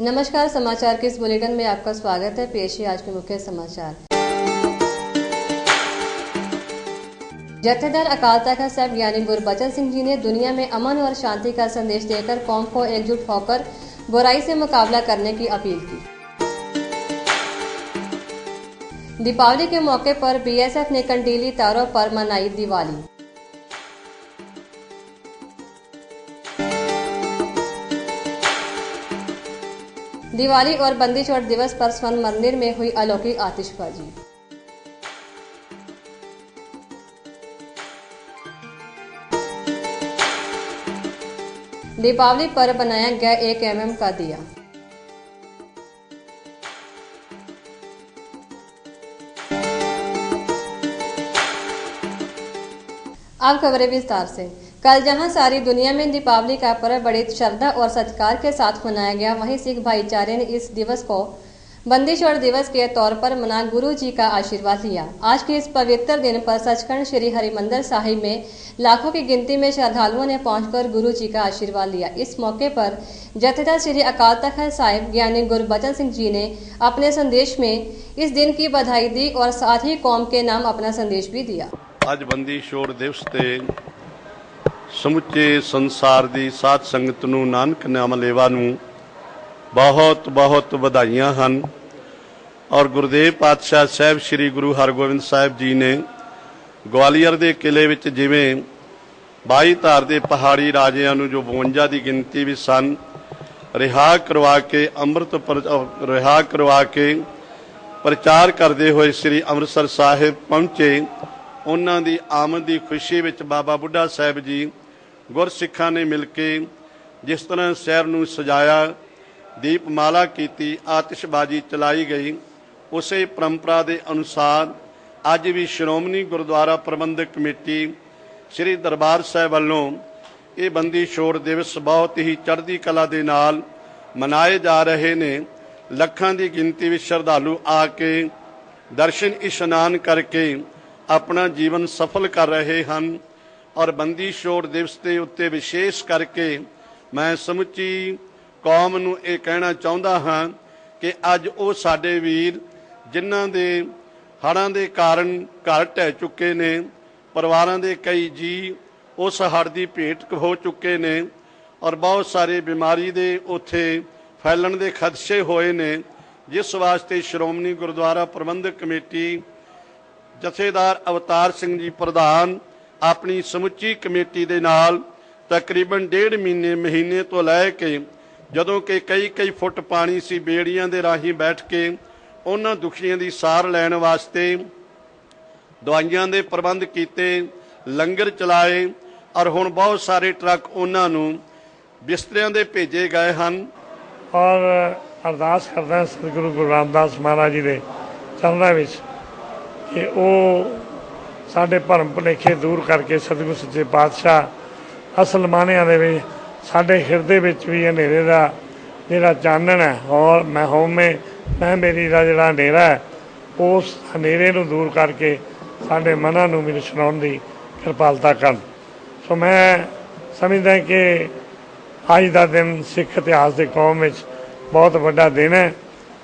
नमस्कार, समाचार के इस बुलेटिन में आपका स्वागत है। पेश है आज के मुख्य समाचार। जत्थेदार अकाल तख्त साहिब ज्ञानी गुरबचन सिंह जी ने दुनिया में अमन और शांति का संदेश देकर कौम को एकजुट होकर बुराई से मुकाबला करने की अपील की। दीपावली के मौके पर बीएसएफ ने कंटीली तारों पर मनाई दिवाली। दिवाली और बंदी छोड़ दिवस पर स्वर्ण मंदिर में हुई अलौकिक आतिशबाजी। दीपावली पर बनाया गया 1 mm का दिया। अब खबरें विस्तार से। कल जहां सारी दुनिया में दीपावली का पर्व बड़ी श्रद्धा और सत्कार के साथ मनाया गया, वहीं सिख भाईचारे ने इस दिवस को बंदी छोड़ दिवस के तौर पर मना गुरु जी का आशीर्वाद लिया। आज के इस पवित्र दिन पर सचखंड श्री हरिमंदिर साहिब में लाखों की गिनती में श्रद्धालुओं ने पहुंचकर गुरु जी का आशीर्वाद लिया। इस मौके पर जत्थेदार श्री अकाल तख्त साहिब ज्ञानी गुरबचन सिंह जी ने अपने संदेश में इस दिन की बधाई दी और साथ ही कौम के नाम अपना संदेश भी दिया। ਅੱਜ ਬੰਦੀ ਛੋੜ ਦਿਵਸ ਤੇ ਸਮੁੱਚੇ ਸੰਸਾਰ ਦੀ ਸਾਧ ਸੰਗਤ ਨੂੰ ਨਾਨਕ ਨਾਮ ਲੇਵਾ ਨੂੰ ਬਹੁਤ ਬਹੁਤ ਵਧਾਈਆਂ ਹਨ ਔਰ ਗੁਰਦੇਵ ਪਾਤਸ਼ਾਹ ਸਾਹਿਬ ਸ੍ਰੀ ਗੁਰੂ ਹਰਗੋਬਿੰਦ ਸਾਹਿਬ ਜੀ ਨੇ ਗਵਾਲੀਅਰ ਦੇ ਕਿਲੇ ਵਿੱਚ ਜਿਵੇਂ 22 ਧਾਰ ਦੇ ਪਹਾੜੀ ਰਾਜਿਆਂ ਨੂੰ ਜੋ 52 ਦੀ ਗਿਣਤੀ ਵਿੱਚ ਸਨ ਰਿਹਾ ਕਰਵਾ ਕੇ ਅੰਮ੍ਰਿਤ ਰਿਹਾ ਕਰਵਾ ਕੇ ਪ੍ਰਚਾਰ ਕਰਦੇ ਹੋਏ ਸ੍ਰੀ ਅੰਮ੍ਰਿਤਸਰ ਸਾਹਿਬ ਪਹੁੰਚੇ। ਉਹਨਾਂ ਦੀ ਆਮਦ ਦੀ ਖੁਸ਼ੀ ਵਿੱਚ ਬਾਬਾ ਬੁੱਢਾ ਸਾਹਿਬ ਜੀ ਗੁਰਸਿੱਖਾਂ ਨੇ ਮਿਲ ਕੇ ਜਿਸ ਤਰ੍ਹਾਂ ਸ਼ਹਿਰ ਨੂੰ ਸਜਾਇਆ, ਦੀਪਮਾਲਾ ਕੀਤੀ, ਆਤਿਸ਼ਬਾਜ਼ੀ ਚਲਾਈ ਗਈ, ਉਸੇ ਪਰੰਪਰਾ ਦੇ ਅਨੁਸਾਰ ਅੱਜ ਵੀ ਸ਼੍ਰੋਮਣੀ ਗੁਰਦੁਆਰਾ ਪ੍ਰਬੰਧਕ ਕਮੇਟੀ ਸ੍ਰੀ ਦਰਬਾਰ ਸਾਹਿਬ ਵੱਲੋਂ ਇਹ ਬੰਦੀ ਛੋੜ ਦਿਵਸ ਬਹੁਤ ਹੀ ਚੜ੍ਹਦੀ ਕਲਾ ਦੇ ਨਾਲ ਮਨਾਏ ਜਾ ਰਹੇ ਨੇ। ਲੱਖਾਂ ਦੀ ਗਿਣਤੀ ਵਿੱਚ ਸ਼ਰਧਾਲੂ ਆ ਕੇ ਦਰਸ਼ਨ ਇਸ਼ਨਾਨ ਕਰਕੇ अपना जीवन सफल कर रहे हैं और बंदी छोड़ दिवस के उत्ते विशेष करके मैं समुची कौम नूं ये कहना चाहता हाँ कि अज वो साडे वीर जिन्हां दे हड़ां दे कारण घर ढह चुके ने, परिवारां दे कई जी उस हड़ की भेट हो चुके ने और बहुत सारे बीमारी दे उत्थे फैलन दे खदशे होए ने, जिस वास्ते श्रोमणी गुरुद्वारा प्रबंधक कमेटी जथेदार अवतार सिंह जी प्रधान अपनी समुची कमेटी दे नाल तकरीबन 1.5 महीने तो लैके जदों कि कई फुट पानी सी बेड़ियां दे राही बैठ के उन्हां दुखियां दी सार लैण वास्ते दवाइयां दे प्रबंध कीते, लंगर चलाए और हुण बहुत सारे ट्रक उन्हां नूं बिस्तरियां दे भेजे गए हन। और अरदास करदा सतगुरु गुरु रामदास महाराज जी दे चरणां विच कि वो साढ़े भरम भुलेखे दूर करके सतगुरु सच्चे पातशाह असल मानिया दे साढ़े हिरदे विच भी हनेरे का जिहड़ा चानण है और मैं होमे मैं मेरी का जिहड़ा हनेरा है उस हनेरे नूं दूर करके साढ़े मनां नूं भी छुड़ाउण दी कृपालता करन। सो मैं समझदा कि अज का दिन सिख इतिहास के कौम में बहुत वड्डा दिन है,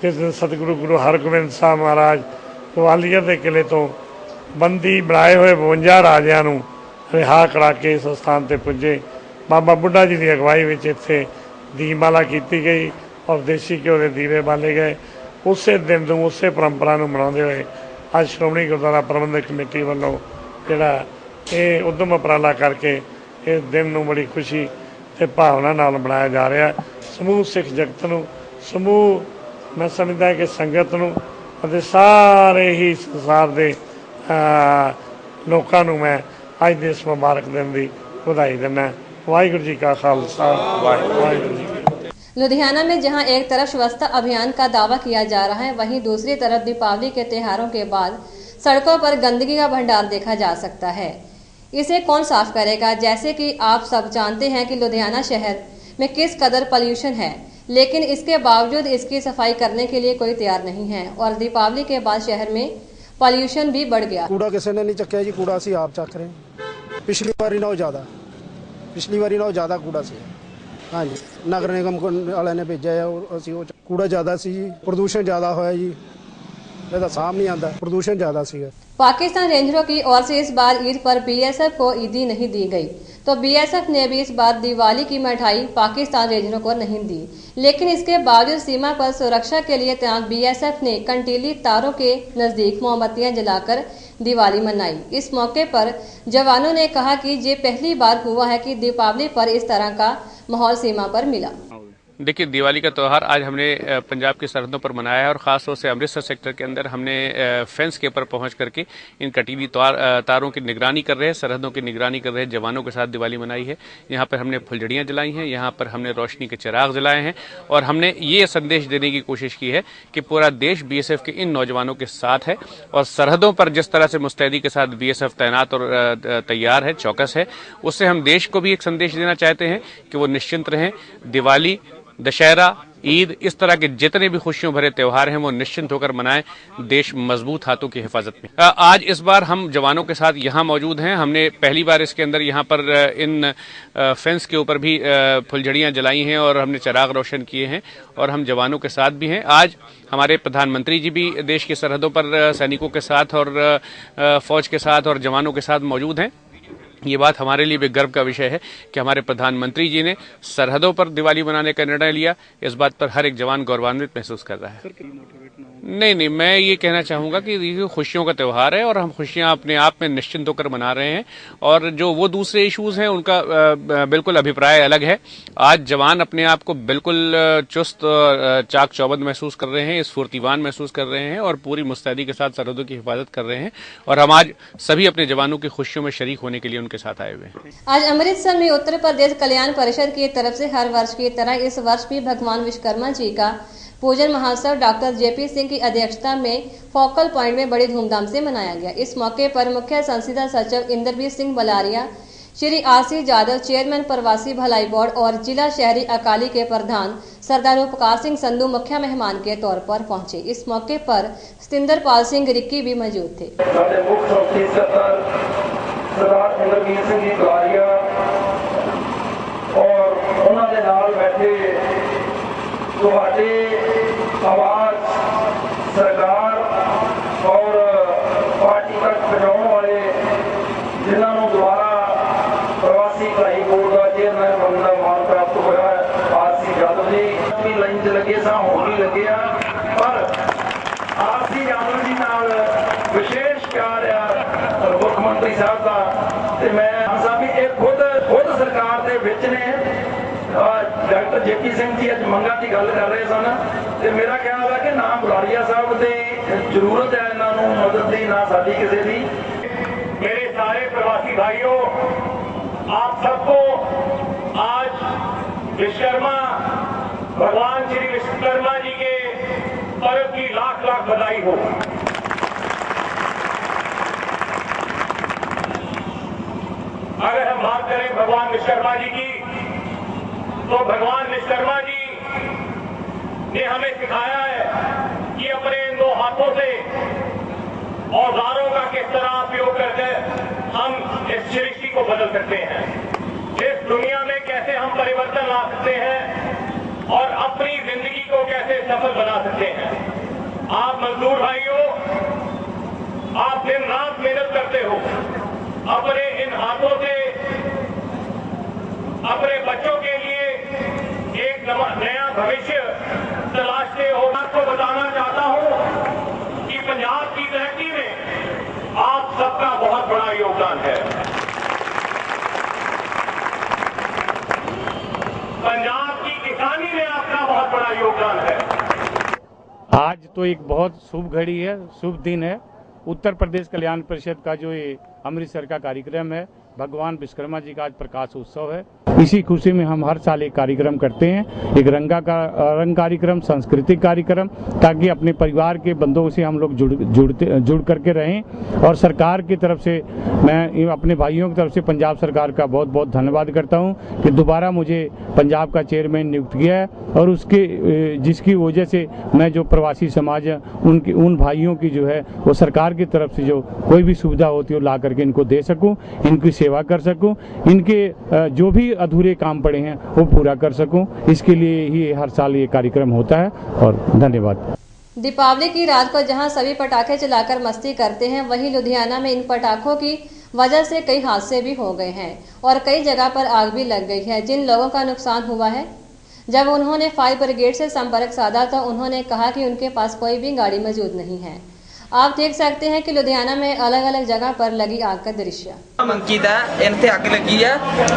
जिस दिन सतगुरु गुरु हरगोबिंद साहब महाराज ग्वालियर के किले तो बंदी बनाए हुए 52 राजियां नूं रिहा करा के इस स्थान पर पुजे। बाबा बुढ़ा जी की अगवाई में इत्थे दीपमाला की गई और देसी घ्यो के दीवे बाले गए। उस दिन नूं उस परंपरा नूं मनाउंदे होए अज श्रोमणी गुरुद्वारा प्रबंधक कमेटी वालों जिहड़ा ये उद्यम उपराला करके इस दिन नूं बड़ी खुशी ते भावना नाल मनाया जा रहा है। समूह सिख जगत नूं, समूह मैं समझदा कि संगत नूं ਅਤੇ ਸਾਰੇ ਹੀ ਸੰਸਾਰ ਦੇ ਲੋਕਾਂ ਨੂੰ ਮੈਂ ਅੱਜ ਦੇ ਇਸ ਮੁਬਾਰਕ ਦਿਨ ਦੀ ਵਧਾਈ ਦਿੰਦਾ। ਵਾਹਿਗੁਰੂ जी का खालसा, वाहिगुरू जी की फतेह। लुधियाना में जहां एक तरफ स्वच्छता अभियान का दावा किया जा रहा है, वहीं दूसरी तरफ दीपावली के त्योहारों के बाद सड़कों पर गंदगी का भंडार देखा जा सकता है। इसे कौन साफ करेगा? जैसे कि आप सब जानते हैं कि लुधियाना शहर में किस कदर पॉल्यूशन है, लेकिन इसके बावजूद इसकी सफाई करने के लिए कोई तैयार नहीं है और दीपावली के बाद शहर में पॉल्यूशन भी बढ़ गया। कूड़ा किसी ने नहीं चक्या जी, कूड़ा असीं आप चक रहे हैं। पिछली बारी नालों ज़्यादा कूड़ा सी। हाँ जी, नगर निगम वाले ने भेजा है और असी कूड़ा ज़्यादा सी जी, प्रदूषण ज़्यादा होया जी, ਇਹਦਾ ਸਾਹ नहीं आता, प्रदूषण ज़्यादा सीगा। पाकिस्तान रेंजरों की ओर से इस बार ईद पर बीएसएफ को ईदी नहीं दी गई, तो बीएसएफ ने भी इस बार दिवाली की मिठाई पाकिस्तान रेंजरों को नहीं दी। लेकिन इसके बावजूद सीमा पर सुरक्षा के लिए तैनात बीएसएफ ने कंटीली तारों के नजदीक मोमबत्तियां जलाकर दिवाली मनाई। इस मौके पर जवानों ने कहा कि ये पहली बार हुआ है कि दीपावली पर इस तरह का माहौल सीमा पर मिला। देखिए, दिवाली का त्यौहार आज हमने पंजाब की सरहदों पर मनाया है और ख़ास तौर से अमृतसर सेक्टर के अंदर हमने फेंस के ऊपर पहुंच करके इन कटीली तारों की निगरानी कर रहे हैं, सरहदों की निगरानी कर रहे हैं जवानों के साथ दिवाली मनाई है। यहाँ पर हमने फुलझड़ियाँ जलाई हैं, यहाँ पर हमने रोशनी के चिराग जलाए हैं और हमने ये संदेश देने की कोशिश की है कि पूरा देश बीएसएफ के इन नौजवानों के साथ है और सरहदों पर जिस तरह से मुस्तैदी के साथ बीएसएफ तैनात और तैयार है, चौकस है, उससे हम देश को भी एक संदेश देना चाहते हैं कि वो निश्चिंत रहें। दिवाली, दशहरा, ईद, इस तरह के जितने भी खुशियों भरे त्योहार हैं वो निश्चिंत होकर मनाएं, देश मजबूत हाथों की हिफाजत में। आज इस बार हम जवानों के साथ यहाँ मौजूद हैं। हमने पहली बार इसके अंदर यहाँ पर इन फेंस के ऊपर भी फुलझड़ियाँ जलाई हैं और हमने चिराग रोशन किए हैं और हम जवानों के साथ भी हैं। आज हमारे प्रधानमंत्री जी भी देश की सरहदों पर सैनिकों के साथ और फौज के साथ और जवानों के साथ मौजूद हैं। ये बात हमारे लिए भी गर्व का विषय है कि हमारे प्रधानमंत्री जी ने सरहदों पर दिवाली मनाने का निर्णय लिया। इस बात पर हर एक जवान गौरवान्वित महसूस कर रहा है। नहीं, मैं ये कहना चाहूंगा कि ये खुशियों का त्यौहार है और हम खुशियां अपने आप में निश्चिंत होकर मना रहे हैं और जो वो दूसरे इश्यूज हैं उनका बिल्कुल अभिप्राय अलग है। आज जवान अपने आप को बिल्कुल चुस्त चाक चौबंद महसूस कर रहे हैं, स्फूर्तिवान महसूस कर रहे हैं और पूरी मुस्तैदी के साथ सरहदों की हिफाजत कर रहे हैं और हम आज सभी अपने जवानों की खुशियों में शरीक होने के लिए उनके साथ आए हुए हैं। आज अमृतसर में उत्तर प्रदेश कल्याण परिषद की तरफ से हर वर्ष की तरह इस वर्ष भी भगवान विश्वकर्मा जी का पूजन महोत्सव डॉक्टर जेपी सिंह की अध्यक्षता में फोकल पॉइंट में बड़ी धूमधाम से मनाया गया। इस मौके पर मुख्य संसदीय सचिव इंद्रवीर सिंह बलारिया, श्री आरसी यादव, चेयरमैन प्रवासी भलाई बोर्ड और जिला शहरी अकाली के प्रधान सरदार उपकार सिंह संधू मुख्य मेहमान के तौर पर पहुंचे। इस मौके पर सतिंदर पाल सिंह रिक्की भी मौजूद थे। सरदार इंद्रवीर सिंह जी बलारिया और उन्होंने नाल बैठे आवाज सरकार और पार्टी तक पहुंचाने वाले जिन्होंने दोबारा प्रवासी भलाई बोर्ड का चेयरमैन बनने का मान प्राप्त होया आरसी यादव जी लाइन च लगे सा हो भी लगे पर आरसी यादव जी नाल विशेष प्यार है मुख्यमंत्री साहब का ते मैं साहब भी खुद सरकार दे विच ने डॉक्टर जेपी सिंह जी अज मंगा की गल कर रहे सन ते मेरा ख्याल है कि ना बलारिया साहब की जरूरत है इन्होंने मदद की ना साडी किसी की। मेरे सारे प्रवासी भाइयों, आप सबको आज विश्वकर्मा भगवान श्री विश्वकर्मा जी के पर्व की लाख लाख बधाई हो। अगर हम बात करें भगवान विश्वकर्मा जी की, तो भगवान विश्वकर्मा जी ने हमें सिखाया है कि अपने इन दो हाथों से औजारों का किस तरह उपयोग करके हम इस सृष्टि को बदल सकते हैं, इस दुनिया में कैसे हम परिवर्तन ला सकते हैं और अपनी जिंदगी को कैसे सफल बना सकते हैं। आप मजदूर भाइयों, आप दिन रात मेहनत करते हो, अपने इन हाथों से अपने बच्चों के लिए एक नया भविष्य तलाशते हो। मैं आपको बताना चाहता हूं कि पंजाब की तरक्की में आप सबका बहुत बड़ा योगदान है। पंजाब की किसानी में आपका बहुत बड़ा योगदान है। आज तो एक बहुत शुभ घड़ी है, शुभ दिन है। उत्तर प्रदेश कल्याण परिषद का जो ये अमृतसर का कार्यक्रम है, भगवान विश्वकर्मा जी का आज प्रकाश उत्सव है। इसी खुशी में हम हर साल एक कार्यक्रम करते हैं, एक रंग कार्यक्रम, सांस्कृतिक कार्यक्रम, ताकि अपने परिवार के बंदों से हम लोग जुड़ करके रहें। और सरकार की तरफ से मैं अपने भाइयों की तरफ से पंजाब सरकार का बहुत बहुत धन्यवाद करता हूं कि दोबारा मुझे पंजाब का चेयरमैन नियुक्त किया है और जिसकी वजह से मैं जो प्रवासी समाज है उन भाइयों की जो है वो सरकार की तरफ से जो कोई भी सुविधा होती है वो ला करके इनको दे सकूं, इनकी सेवा कर सकूं, इनके जो भी अधूरे काम पड़े हैं वो पूरा कर सकूं, इसके लिए ही हर साल ये कार्यक्रम होता है। और धन्यवाद। दीपावली की रात को जहां सभी पटाखे चलाकर मस्ती करते हैं, वहीं लुधियाना में इन पटाखों की वजह से कई हादसे भी हो गए हैं और कई जगह पर आग भी लग गई है। जिन लोगों का नुकसान हुआ है, जब उन्होंने फायर ब्रिगेड से संपर्क साधा तो उन्होंने कहा कि उनके पास कोई भी गाड़ी मौजूद नहीं है। आप देख सकते हैं कि लुधियाना में अलग अलग जगह पर लगी आग का दृश्य। अंकित है, इनते अग लगी है,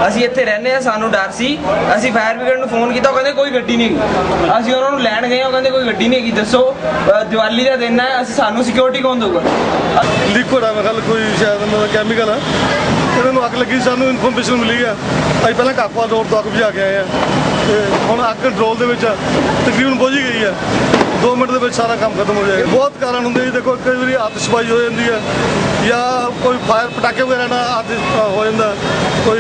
ਅਸੀਂ ਇੱਥੇ ਰਹਿੰਦੇ ਆ, ਸਾਨੂੰ ਡਰ ਸੀ, ਅਸੀਂ ਫਾਇਰ ਬ੍ਰਿਗੇਡ ਨੂੰ ਫੋਨ ਕੀਤਾ, ਉਹ ਕਹਿੰਦੇ ਕੋਈ ਗੱਡੀ ਨਹੀਂ ਹੈਗੀ। ਅਸੀਂ ਉਹਨਾਂ ਨੂੰ ਲੈਣ ਗਏ, ਉਹ ਕਹਿੰਦੇ ਕੋਈ ਗੱਡੀ ਨਹੀਂ ਹੈਗੀ, ਦੱਸੋ ਦੀਵਾਲੀ ਦਾ ਦਿਨ ਹੈ, ਅਸੀਂ ਸਾਨੂੰ ਸਿਕਿਉਰਿਟੀ ਕੌਣ ਦੇਊਗਾ। ਲਿਕੁਇਡ ਆ, ਮੈਂ ਕੱਲ ਕੋਈ ਸ਼ਾਇਦ ਕੈਮੀਕਲ ਆ, ਇਹਨਾਂ ਨੂੰ ਅੱਗ ਲੱਗੀ, ਸਾਨੂੰ ਇਨਫੋਰਮੇਸ਼ਨ ਮਿਲੀ ਆ। ਅਸੀਂ ਪਹਿਲਾਂ ਕਾਕਵਾ ਰੋਡ ਤੋਂ ਅੱਗ ਬੁਝਾ ਕੇ ਆਏ ਆ ਤੇ ਹੁਣ ਅੱਗ ਕੰਟਰੋਲ ਦੇ ਵਿੱਚ ਤਕਰੀਬਨ ਬੁਝ ਹੀ ਗਈ ਆ। 2 ਮਿੰਟ ਦੇ ਵਿੱਚ ਸਾਰਾ ਕੰਮ ਖਤਮ ਹੋ ਜਾਏਗਾ। ਬਹੁਤ ਕਾਰਨ ਹੁੰਦੇ ਜੀ, ਦੇਖੋ ਕਈ ਵਾਰੀ ਆਤਿਸ਼ਬਾਜ਼ੀ ਹੋ ਜਾਂਦੀ ਹੈ ਜਾਂ ਕੋਈ ਫਾਇਰ ਪਟਾਕੇ ਵਗੈਰਾ ਨਾਲ ਹੋ ਜਾਂਦਾ, ਕੋਈ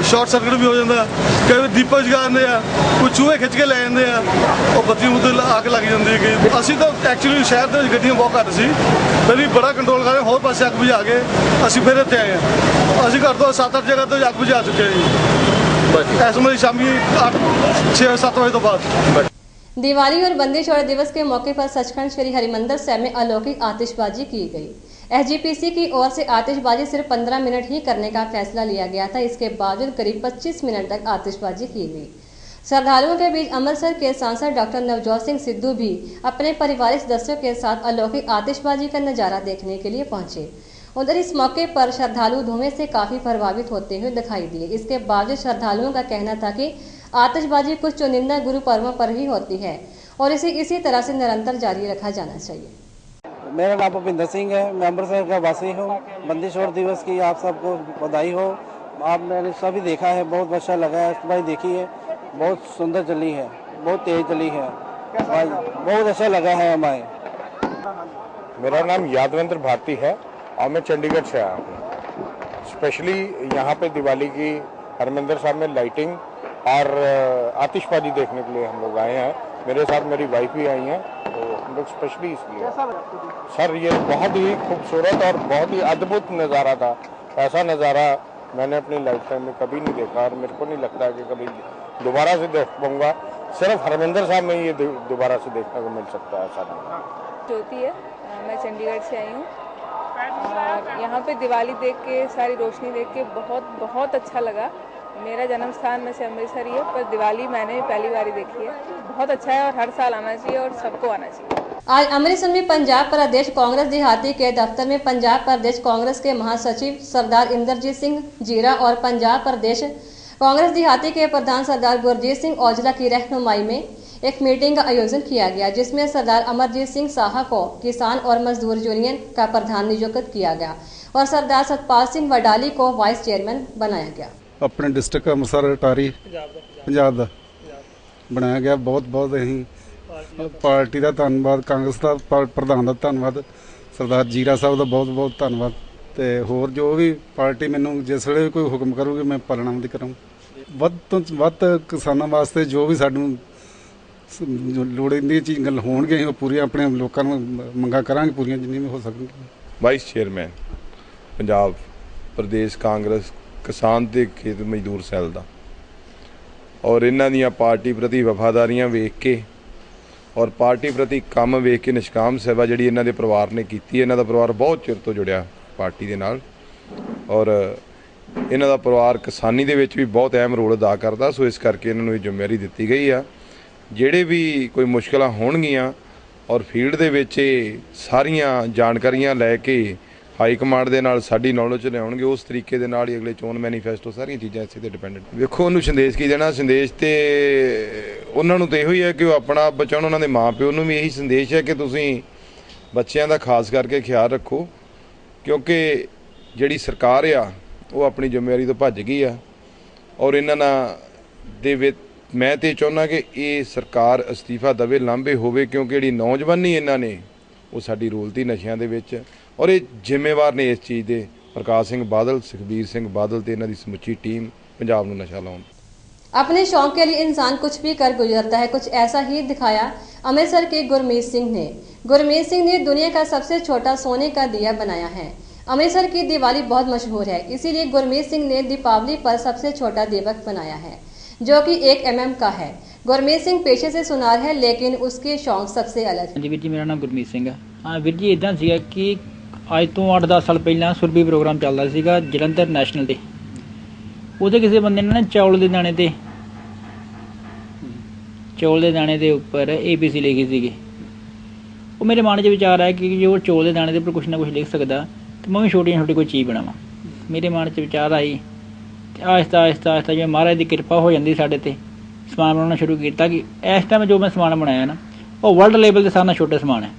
ਸ਼ਾਰਟ ਸਰਕਟ ਵੀ ਹੋ ਜਾਂਦਾ, ਕਈ ਵਾਰੀ ਦੀਪਕ ਜਗਾ ਦਿੰਦੇ ਆ, ਕੋਈ ਚੂਹੇ ਖਿੱਚ ਕੇ ਲੈ ਜਾਂਦੇ ਆ, ਉਹ ਬੱਤੀ ਉੱਤੇ ਅੱਗ ਲੱਗ ਜਾਂਦੀ ਹੈ। ਅਸੀਂ ਤਾਂ ਐਕਚੁਅਲੀ ਸ਼ਹਿਰ ਦੇ ਵਿੱਚ ਗੱਡੀਆਂ ਬਹੁਤ ਘੱਟ ਸੀ, ਫਿਰ ਵੀ ਬੜਾ ਕੰਟਰੋਲ ਕਰ ਰਹੇ, ਹੋਰ ਪਾਸੇ ਅੱਗ ਬੁਝਾ ਕੇ ਅਸੀਂ ਫਿਰ ਇੱਥੇ ਆਏ ਹਾਂ। ਅਸੀਂ ਘੱਟ ਤੋਂ 7-8 ਜਗ੍ਹਾ ਤੋਂ ਅੱਗ ਬੁਝਾ ਚੁੱਕੇ ਹਾਂ ਜੀ, ਇਸ ਸਮੇਂ ਸ਼ਾਮੀ 6-7 ਵਜੇ ਤੋਂ ਬਾਅਦ। दिवाली और बंदी छोड़ दिवस के मौके पर सचखंड श्री हरिमंदिर साहिब में अलौकिक आतिशबाजी की गई। एसजीपीसी की ओर से आतिशबाजी सिर्फ 15 मिनट ही करने का फैसला लिया गया था। इसके बावजूद करीब 25 मिनट तक आतिशबाजी की गई। श्रद्धालुओं के बीच अमृतसर के सांसद डॉक्टर नवजोत सिंह सिद्धू भी अपने परिवारिक सदस्यों के साथ अलौकिक आतिशबाजी का नजारा देखने के लिए पहुंचे। उधर इस मौके पर श्रद्धालु धुएं से काफी प्रभावित होते हुए दिखाई दिए। इसके बावजूद श्रद्धालुओं का कहना था कि आतिशबाजी कुछ चुनिंदा गुरु पर्वों पर ही होती है और इसे इसी तरह से निरंतर जारी रखा जाना चाहिए। मेरा नाम भूपिंदर सिंह है, मैं अमृतसर का वासी हूँ। बंदी छोड़ दिवस की आप सबको बधाई हो। आप मैंने सभी देखा है, बहुत अच्छा लगा है। भाई देखी है, बहुत सुंदर चली है, बहुत तेज चली है भाई, बहुत अच्छा लगा है हमें। मेरा नाम यादवेंद्र भारती है और मैं चंडीगढ़ से आया हूँ। स्पेशली यहाँ पे दिवाली की हरमंदिर साहब में लाइटिंग और आतिशबाजी देखने के लिए हम लोग आए हैं। मेरे साथ मेरी वाइफ भी आई हैं, तो हम लोग स्पेशली इसलिए। सर ये बहुत ही खूबसूरत और बहुत ही अद्भुत नज़ारा था। ऐसा नज़ारा मैंने अपनी लाइफ टाइम में कभी नहीं देखा और मेरे को नहीं लगता कि कभी दोबारा से देख पाऊँगा। सिर्फ हरमंदिर साहब में ये दोबारा से देखने को मिल सकता है। ऐसा नहीं ज्योति है, मैं चंडीगढ़ से आई हूँ और यहाँ पे दिवाली देख के, सारी रोशनी देख के बहुत बहुत अच्छा लगा। मेरा जन्म स्थान में से अमृतसर ही है, पर दिवाली मैंने पहली बार ही देखी है। बहुत अच्छा है और हर साल आना चाहिए और सबको आना चाहिए। आज अमृतसर में पंजाब प्रदेश कांग्रेस देहाती के दफ्तर में पंजाब प्रदेश कांग्रेस के महासचिव सरदार इंद्रजीत सिंह जीरा और पंजाब प्रदेश कांग्रेस देहाती के प्रधान सरदार गुरजीत सिंह औजला की रहनुमाई में एक मीटिंग का आयोजन किया गया, जिसमें सरदार अमरजीत सिंह साहा को किसान और मजदूर यूनियन का प्रधान नियुक्त किया गया और सरदार सतपाल सिंह वडाली को वाइस चेयरमैन बनाया गया। अपने डिस्ट्रिक्ट अंमृतसर अटारी पंजाब का बनाया गया। बहुत बहुत अं पार्टी का धन्यवाद, कांग्रेस का प्रधान का धन्यवाद, सरदार जीरा साहब का बहुत बहुत धन्यवाद। तो होर जो भी पार्टी मैनू जिस वे भी कोई हुक्म करूगी मैं पालना भी करूँ। वध तो वध किसानों वास्ते जो भी सानू लोड़ींदी चीज गल होणगे वो पूरी अपने लोगों मंगा करांगे, पूरी जिन्नी भी हो सकती। वाइस चेयरमैन पंजाब प्रदेश कांग्रेस किसान ते खेत मजदूर सैल दा और इन्हां दियां पार्टी प्रति वफादारियां वेख के और पार्टी प्रति काम वेख के निष्काम सेवा जिहड़ी इन्हां दे परिवार ने कीती। इन्हां दा परिवार बहुत चिर तो जुड़िया पार्टी दे नाल और इन्हां दा परिवार किसानी दे विच भी बहुत अहम रोल अदा करदा। सो इस करके इन्हां नूं इह जिम्मेवारी दित्ती गई आ। ਜਿਹੜੇ ਵੀ ਕੋਈ ਮੁਸ਼ਕਲਾਂ ਹੋਣਗੀਆਂ ਔਰ ਫੀਲਡ ਦੇ ਵਿੱਚ ਇਹ ਸਾਰੀਆਂ ਜਾਣਕਾਰੀਆਂ ਲੈ ਕੇ ਹਾਈ ਕਮਾਂਡ ਦੇ ਨਾਲ ਸਾਡੀ ਨੌਲੇਜ ਲਿਆਉਣਗੇ, ਉਸ ਤਰੀਕੇ ਦੇ ਨਾਲ ਹੀ ਅਗਲੇ ਚੋਣ ਮੈਨੀਫੈਸਟੋ ਸਾਰੀਆਂ ਚੀਜ਼ਾਂ ਇਸੇ ਤੇ ਡਿਪੈਂਡੈਂਟ। ਵੇਖੋ ਉਹਨੂੰ ਸੰਦੇਸ਼ ਕੀ ਦੇਣਾ, ਸੰਦੇਸ਼ ਤੇ ਉਹਨਾਂ ਨੂੰ ਤਾਂ ਇਹੋ ਹੀ ਹੈ ਕਿ ਉਹ ਆਪਣਾ ਬਚਾਉਣ, ਉਹਨਾਂ ਦੇ ਮਾਂ ਪਿਓ ਨੂੰ ਵੀ ਇਹੀ ਸੰਦੇਸ਼ ਹੈ ਕਿ ਤੁਸੀਂ ਬੱਚਿਆਂ ਦਾ ਖਾਸ ਕਰਕੇ ਖਿਆਲ ਰੱਖੋ, ਕਿਉਂਕਿ ਜਿਹੜੀ ਸਰਕਾਰ ਆ ਉਹ ਆਪਣੀ ਜ਼ਿੰਮੇਵਾਰੀ ਤੋਂ ਭੱਜ ਗਈ ਆ ਔਰ ਇਹਨਾਂ ਨਾਲ ਦੇ ਵਿੱਚ मैं तो चाहुंदा कि ये सरकार अस्तीफा दवे लांभे होवे, क्योंकि जिहड़ी नौजवानी इन्हां ने वो साडी रोलती नशियां दे विच और ये जिम्मेवार ने इस चीज़ दे। प्रकाश सिंह बादल, सुखबीर सिंह बादल ते इन्हां दी समुची टीम पंजाब नूं नशा लाउण। अपने शौक के लिए इंसान कुछ भी कर गुजरता है, कुछ ऐसा ही दिखाया अमृतसर के गुरमीत सिंह ने। गुरमीत सिंह ने दुनिया का सबसे छोटा सोने का दिया बनाया है। अमृतसर की दिवाली बहुत मशहूर है, इसीलिए गुरमीत सिंह ने दीपावली पर सबसे छोटा दीपक बनाया है जो कि 1 mm का है। गुरमीत सिंह पेशे से सुनार है, लेकिन उसके शौक सबसे अलग है। जी वीर जी, मेरा नाम गुरमीत सिंह है। हाँ वीर जी, इदां सीगा कि अज तो 8-10 साल पहला सुरभि प्रोग्राम चलता सीगा जलंधर नैशनल ते, उहदे किसी बंदे ने चौल के दाने के उपर ABC लिखी सी। वो मेरे मन च विचार आया कि जो चौल के दाने के उपर कुछ ना कुछ लिख सकता तो मैं भी छोटी कोई चीज़ बनावा। मेरे मन च विचार आई, आहिस्ता आहिस्ता आहिस्ता जिवें महाराज की कृपा हो जाती साढ़े ते समान बनाना शुरू किया कि इस टाइम जो मैं समान बनाया ना वो वर्ल्ड लेवल के सारे नाल छोटा समान है।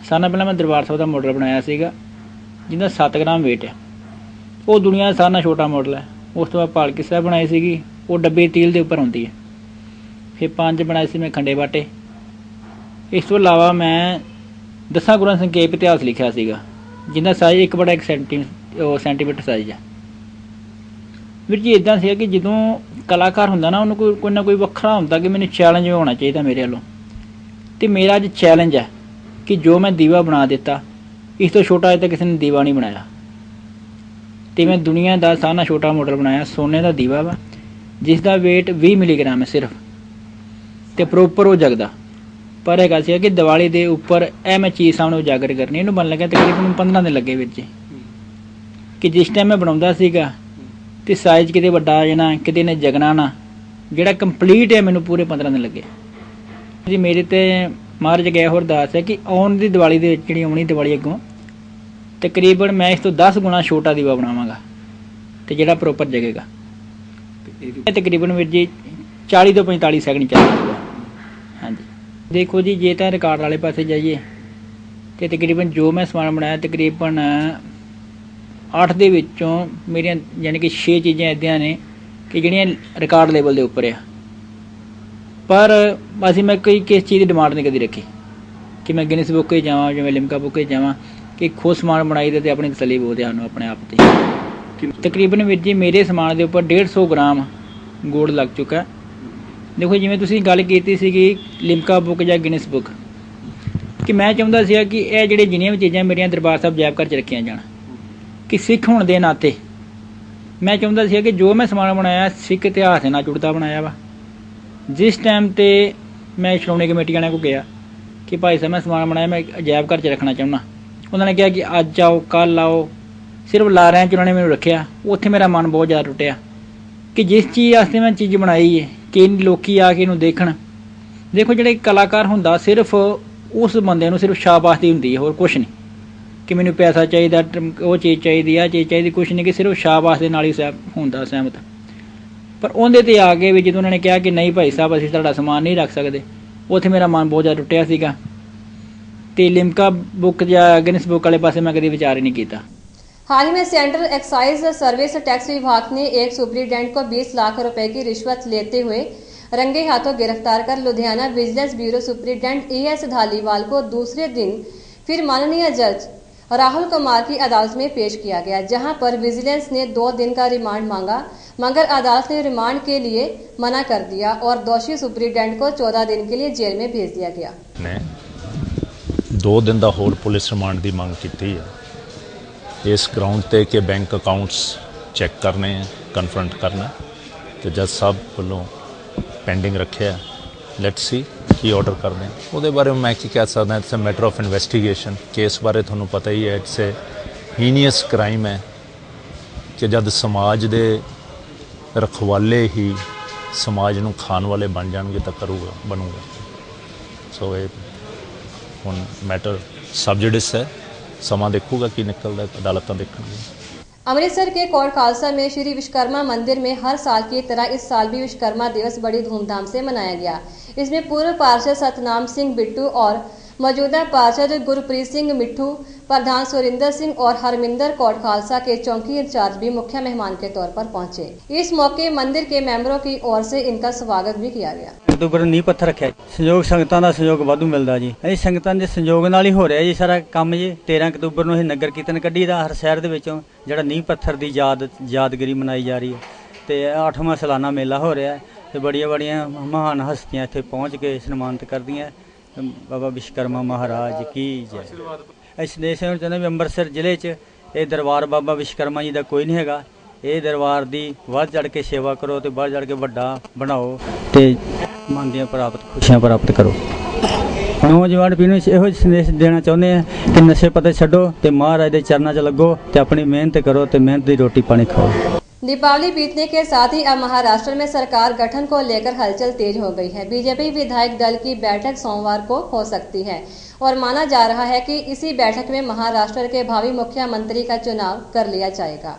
सारे नाल पहला मैं दरबार साहब का मॉडल बनाया सीगा जिंदा 7 ग्राम वेट है, वो दुनिया का सारे नाल छोटा मॉडल है। उस तो बाद पालकी साहब बनाई सीगी, वो डब्बे स्टील के उपर आती है। फिर 5 बनाए सी मैं खंडे बाटे। इस तो इलावा मैं 10 गुरुओं का संक्षेप इतिहास लिखा सीगा जिंदा साइज 1/1 सेंटीमीटर साइज है। वीर जी इदां सीगा कि जदों कलाकार हुंदा ना उन्होंने कोई ना कोई वखरा हुंदा कि मैंने चैलेंज होना चाहिए मेरे वालों, तो मेरा अज चैलेंज है कि जो मैं दीवा बना दिता, इस तो छोटा अज तक किसी ने दीवा नहीं बनाया। तो मैं दुनिया का सारा नाल छोटा मॉडल बनाया, सोने का दीवा वा जिसका वेट 20 मिलीग्राम है सिर्फ, तो प्रोपर वो जगदा। पर हैगा सीगा कि दिवाली के उपर यह मैं चीज़ सामने उजागर करनी, इन्हूं बन लगे तकरीबन 15 दिन लगे वीर जी। कि जिस टाइम मैं बनाउंदा सीगा तो साइज किते वड्डा आ जाना, किते ने जगना ना, जिहड़ा कंप्लीट है मैनूं पूरे 15 दिन लगे जी। मेरे ते महाराज गया होर अरदास है कि आउण दी दिवाली दे विच जिहड़ी आउणी दिवाली अगों तकरीबन मैं इस तो 10 गुना छोटा दीवा बनावांगा तो जिहड़ा प्रॉपर जगेगा। तकरीबन वीर जी 40 तो 45 सैकंड चलेगा। हाँ जी देखो जी, जे तो रिकॉर्ड वाले पासे जाइए तो तकरीबन जो मैं समान बनाया तकरीबन 8 दे विचों मेरियां यानी कि 6 चीज़ां इदां ने कि जिहड़ियां रिकॉर्ड लेवल के उपर आ। पर असीं मैं कोई किस चीज़ की डिमांड नहीं कदी रखी कि मैं गिनीस बुक जावां जिवें लिम्का बुक जावां कि खुद समान बनाई दे अपनी तसली बोलते हैं अपने आप से। तकरीबन वीर जी मेरे समान के उपर 150 ग्राम गोल्ड लग चुका। देखो जिवें तुसीं गल कीती सीगी लिम्का बुक या गिनीस बुक, कि मैं चाहुंदा सीगा कि यह जिहड़े जिन्नियां भी चीज़ां मेरियां दरबार साहब जैब घर च रखियां जाण, कि सिख होने के नाते मैं चाहुंदा सीगा कि जो मैं समान बनाया सिख इतिहास नाल जुड़दा बनाया वा। जिस टाइम ते मैं श्रोमणी कमेटी वालियां को गया कि भाई साहब मैं समान बनाया मैं अजैब घर च रखना चाहुंदा, उन्होंने कहा कि अज आओ कल आओ, सिर्फ लारियां च उन्होंने मैनूं रखिया। उत्थे मेरा मन बहुत ज़्यादा टुटिया कि जिस चीज़ वास्ते मैं चीज़ बनाई है कि लोग आके इनू देखण। देखो जिहड़े कलाकार हुंदा सिर्फ उस बंदे नूं सिर्फ शाबाशी हुंदी है, होर कुछ नहीं कि मैनूं पैसा चाहिए वो चीज़ चाहिए आ चीज़ चाहिए, कुछ नहीं कि सिर्फ शाबाश दे नाल ही हुंदा सहमत। पर उहदे ते आ के भी जदों उन्होंने कहा कि नहीं भाई साहब असीं तुहाडा समान नहीं रख सकते, उत्थे मेरा मन बहुत ज़्यादा टुटिया सीगा। ते लिम्का बुक या गिनीस बुक वाले पासे मैं कभी विचार ही नहीं किया। हाल ही में सेंट्रल एक्साइज सर्विस टैक्स विभाग ने एक सुपरिटेंडेंट को 20 लाख रुपए की रिश्वत लेते हुए रंगे हाथों गिरफ्तार कर Ludhiana vigilance bureau superintendent ES Dhaliwal को दूसरे दिन फिर माननीय जज राहुल कुमार की अदालत में पेश किया गया, जहां पर विजिलेंस ने 2 दिन का रिमांड मांगा, मगर अदालत ने रिमांड के लिए मना कर दिया और दोषी सुपरिटेंडेंट को 14 दिन के लिए जेल में भेज दिया गया। 2 दिन का होर पुलिस रिमांड की मांग की है इस ग्राउंड ते कि बैंक अकाउंट्स चैक करने कन्फ्रंट करना, तो जज साहब वालों पेंडिंग रखे। लैट्स सी की ऑर्डर कर दें वो बारे में मैं की कह सकता। It's a matter of investigation. Case बारे थोनों पता ही है, इट्स ए हीनियस क्राइम है कि जब समाज दे रखवाले ही समाज नूं खाण वाले बन जाएंगे तो करूगा बनूगा। सो ये हुण मैटर सबजुडिस है, समा देखूगा कि निकलता है, अदालत देखणगे। अमृतसर के कोट खालसा में श्री विश्वकर्मा मंदिर में हर साल की तरह इस साल भी विश्वकर्मा दिवस बड़ी धूमधाम से मनाया गया। इसमें पूर्व पार्षद सतनाम सिंह बिट्टू और मौजूदा पार्षद गुरप्रीत सिंह मिट्ठू, प्रधान सुरिंदर सिंह और हरमिंदर कोट खालसा के चौकी इंचार्ज भी मुख्य मेहमान के तौर पर पहुंचे। इस मौके मंदिर के मेंबरों की ओर से इनका स्वागत भी किया गया। अक्तूबर नींह पत्थर रखा सहयोग संगतां दा सहयोग वाधू मिलदा जी। असीं संगतां दे सहयोग नाल ही हो रहा जी सारा काम जी। 13 अक्तूबर नूं नगर कीर्तन कड्ढी दा हर शहर दे विचों जिहड़ा नींह पत्थर दी यादगिरी मनाई जा रही है, ते 8वां सालाना मेला हो रहा है, ते बड़ियां महान हस्तियां इत्थे पहुँच के सन्मानित करदियां। बाबा विश्वकर्मा महाराज की जय। इस देश में चाहते भी अमृतसर जिले ਇਹ ਦਰਬਾਰ ਬਾਬਾ ਵਿਸ਼ਵਕਰਮਾ ਜੀ ਦਾ ਕੋਈ ਨਹੀਂ ਹੈਗਾ। ਇਹ ਦਰਬਾਰ ਦੀ ਵੱਧ ਚੜ ਕੇ ਸੇਵਾ ਕਰੋ ਤੇ ਵੱਧ ਚੜ ਕੇ ਵੱਡਾ ਬਣਾਓ ਤੇ ਮਨ ਦੀਆਂ ਖੁਸ਼ੀਆਂ ਪ੍ਰਾਪਤ ਕਰੋ। ਨੌਜਵਾਨ ਪੀੜ੍ਹੀ ਨੂੰ ਇਹੋ ਸੰਦੇਸ਼ ਦੇਣਾ ਚਾਹੁੰਦੇ ਆ ਕਿ ਨਸ਼ੇ ਪੱਤੇ ਛੱਡੋ ਤੇ ਮਹਾਰਾਜ ਦੇ ਚਰਨਾਂ 'ਚ ਲੱਗੋ ਤੇ ਆਪਣੀ ਮਿਹਨਤ ਕਰੋ ਤੇ ਮਿਹਨਤ ਦੀ रोटी पानी खाओ। दीपावली बीतने के साथ ही अब महाराष्ट्र में सरकार गठन को लेकर हलचल तेज हो गई है। बीजेपी विधायक दल की बैठक सोमवार को हो सकती है और माना जा रहा है कि इसी बैठक में महाराष्ट्र के भावी मुख्यमंत्री का चुनाव कर लिया जाएगा।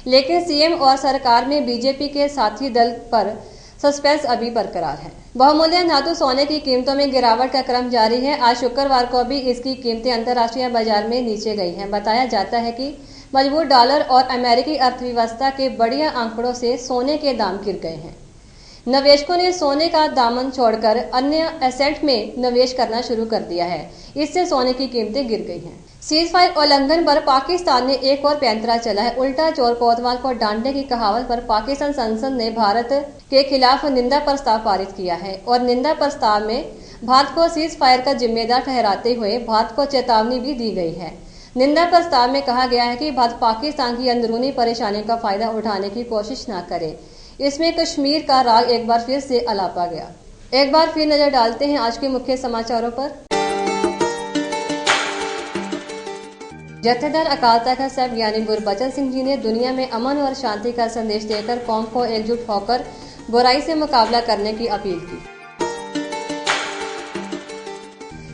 लेकिन सीएम और सरकार में बीजेपी के साथी दल पर सस्पेंस अभी बरकरार है। बहुमूल्य धातु सोने की कीमतों में गिरावट का क्रम जारी है। आज शुक्रवार को भी इसकी कीमतें अंतर्राष्ट्रीय बाजार में नीचे गई हैं। बताया जाता है कि मजबूत डॉलर और अमेरिकी अर्थव्यवस्था के बढ़िया आंकड़ों से सोने के दाम गिर गए हैं। निवेशकों ने सोने का दामन छोड़कर अन्य एसेट में निवेश करना शुरू कर दिया है। इससे सोने की कीमतें गिर गई हैं। सीज फायर उल्लंघन पर पाकिस्तान ने एक और पैंतरा चला है। उल्टा चोर कोतवाल को डांटने की कहावत पर पाकिस्तान संसद ने भारत के खिलाफ निंदा प्रस्ताव पारित किया है और निंदा प्रस्ताव में भारत को सीज फायर का जिम्मेदार ठहराते हुए भारत को चेतावनी भी दी गई है। निंदा प्रस्ताव में कहा गया है कि भारत पाकिस्तान की अंदरूनी परेशानियों का फायदा उठाने की कोशिश न करे। इसमें कश्मीर का राग एक बार फिर से अलापा गया। एक बार फिर नजर डालते हैं आज के मुख्य समाचारों पर। जत्थेदार अकाल तख्त साहिब ज्ञानी गुरबचन सिंह जी ने दुनिया में अमन और शांति का संदेश देकर कौम को एकजुट होकर बुराई से मुकाबला करने की अपील की।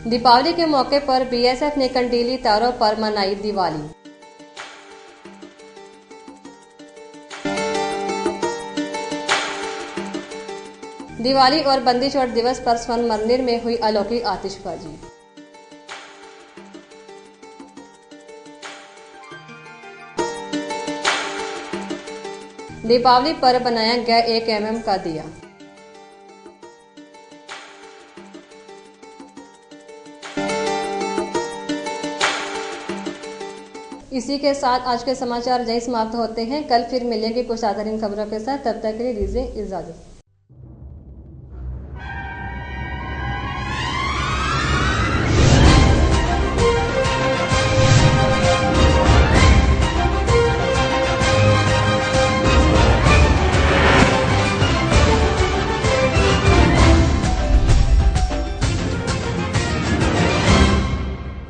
दीपावली के मौके पर बीएसएफ ने कंटीली तारों पर मनाई दिवाली। दिवाली और बंदी छोड़ दिवस पर स्वर्ण मंदिर में हुई अलौकिक आतिशबाजी। दीपावली पर बनाया गया 1 mm का दिया। इसी के साथ आज के समाचार यहीं समाप्त होते हैं। कल फिर मिलेंगे कुछ साधारण खबरों के साथ। तब तक के लिए दीजिए इजाजत।